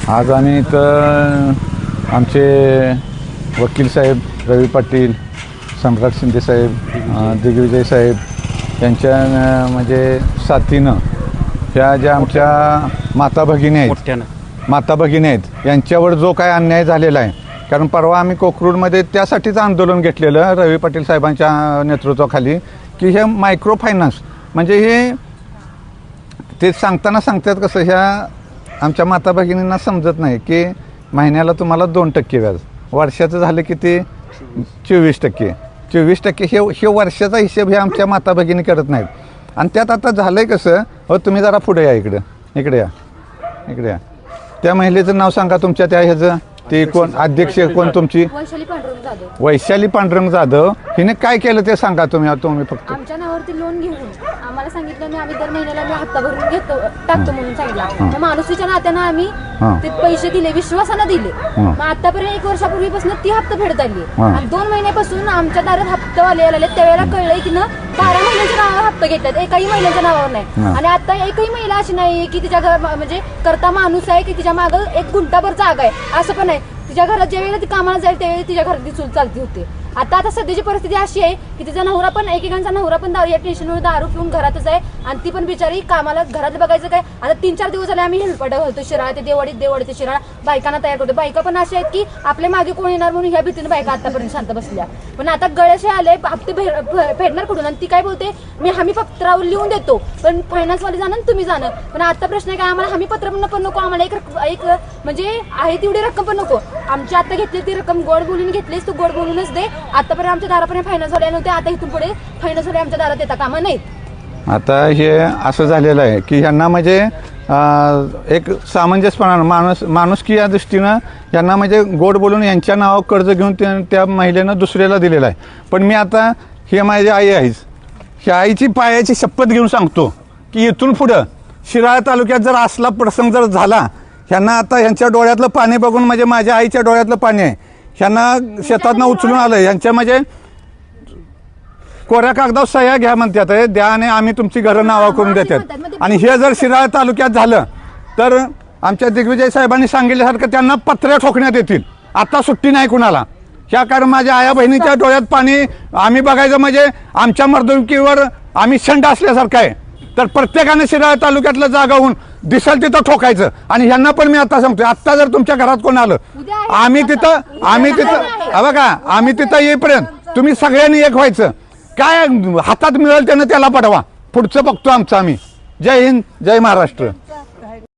आज आम्ही इथं आमचे वकील साहेब रवी पाटील, सम्राट शिंदे साहेब, दिग्विजय साहेब यांच्या म्हणजे साथीनं ह्या ज्या आमच्या माता भगिनी आहेत यांच्यावर जो काय अन्याय झालेला आहे. कारण परवा आम्ही कोकरूडमध्ये त्यासाठीच आंदोलन घेतलेलं रवी पाटील साहेबांच्या नेतृत्वाखाली की हे मायक्रो फायनान्स म्हणजे हे ते सांगतात कसं ह्या आमच्या माता भगिनींना समजत नाही की महिन्याला तुम्हाला 2% व्याज, वर्षाचं झालं की ते 24% हे वर्षाचा हिशेब हे आमच्या माता भगिनी करत नाहीत. आणि त्यात आता झालं आहे कसं, हो तुम्ही जरा पुढे या, इकडे या. त्या महिलेचं नाव सांगा तुमच्या त्या ह्याचं, ते कोण अध्यक्ष कोण तुमची? वैशाली पांडुरंग जाधव. हिने काय केलं ते सांगा तुम्ही फक्त. आमच्या नावावरती लोन घेऊन आम्हाला सांगितलं नाही, आम्ही दर महिन्याला हप्ता भरून टाकतो म्हणून सांगितलं. माणुसीच्या नात्यानं आम्ही ते पैसे दिले, विश्वासानं दिले. मग आतापर्यंत 1 वर्षापूर्वीपासून ती हप्ता फेडत आली आणि 2 महिन्यापासून आमच्या दारात हप्तावाले आले. त्यावेळेला कळलंय की 12 महिन्यांच्या नावावर हप्ता घेतल्यात, एकही महिन्याच्या नावावर नाही. आणि आता एकही महिला अशी नाही की तिच्या घर म्हणजे करता माणूस आहे की तिच्या मागं 1 गुंठाभर जागा आहे, असं पण आहे. तिच्या घरात ज्या वेळेला ती कामाला जाईल त्यावेळी तिच्या घरात ती चूल चालती होती. आता सध्याची परिस्थिती अशी आहे की तिचा नवरा पण, एकेकांचा नवरा पण या टेन्शनवर दारू पिऊन घरातच आहे आणि ती पण बिचारी कामाला. घरात बघायचं काय, आता 3-4 दिवस झाले आम्ही हेलपाटा घालतो, शिराळा ते देवाडीत शिराळा बायकांना तयार करतो. बायका पण अशा आहेत की आपल्या मागे कोण येणार म्हणून ह्या भीतीने बायका आतापर्यंत शांत बसल्या. पण आता गळ्याशी आले, हप्ते फेडणार कुठून? आणि ती काय बोलते, मी हमी पत्रावर लिहून देतो पण फायनान्सवाले जाणं तुम्ही जाणं. पण आता प्रश्न आहे काय, आम्हाला हमी पत्र पण नको, आम्हाला एक म्हणजे आहे तेवढी रक्कम पण नको. आमची आता घेतली ती रक्कम गोड बोलून घेतलीस, तू गोड बोलूनच दे. आतापर्यंत आमच्या दारापर्यंत फायनान्स वाले नव्हते, आता इथून पुढे फायनान्स वाले आमच्या दारात येता कामा नाहीत. आता हे असं झालेलं आहे की ह्यांना म्हणजे एक सामंजस्यपणा माणुसकी या दृष्टीनं यांना म्हणजे गोड बोलून यांच्या नावावर कर्ज घेऊन त्या महिलेनं दुसऱ्याला दिलेलं आहे. पण मी आता हे माझी आई आहेच, ह्या आईची पायाची शपथ घेऊन सांगतो की इथून पुढं शिराळा तालुक्यात जर असला प्रसंग जर झाला, ह्यांना आता ह्यांच्या डोळ्यातलं पाणी बघून म्हणजे माझ्या आईच्या डोळ्यातलं पाणी आहे. ह्यांना शेतातनं उचलून आलं, ह्यांच्या म्हणजे कोऱ्या कागदावर सह्या घ्या म्हणतात, द्या आणि आम्ही तुमची घरं नावा करून देतात. आणि हे जर शिराळा तालुक्यात झालं तर आमच्या दिग्विजय साहेबांनी सांगितल्यासारखं त्यांना पत्र्या ठोकण्यात येतील. आता सुट्टी नाही कुणाला. ह्या कारण माझ्या आया बहिणीच्या डोळ्यात पाणी आम्ही बघायचं म्हणजे आमच्या मर्दुकीवर आम्ही शंड असल्यासारखं आहे. तर प्रत्येकाने शिराळा तालुक्यातलं जागा होऊन दिसेल तिथं ठोकायचं. आणि ह्यांना पण मी आता सांगतोय, आत्ता जर तुमच्या घरात कोण आलं, आम्ही तिथं बघा, आम्ही तिथं येईपर्यंत तुम्ही सगळ्यांनी एक व्हायचं. काय हातात मिळेल त्यानं त्याला पाठवा, पुढचं बघतो आमचं आम्ही. जय हिंद, जय महाराष्ट्र.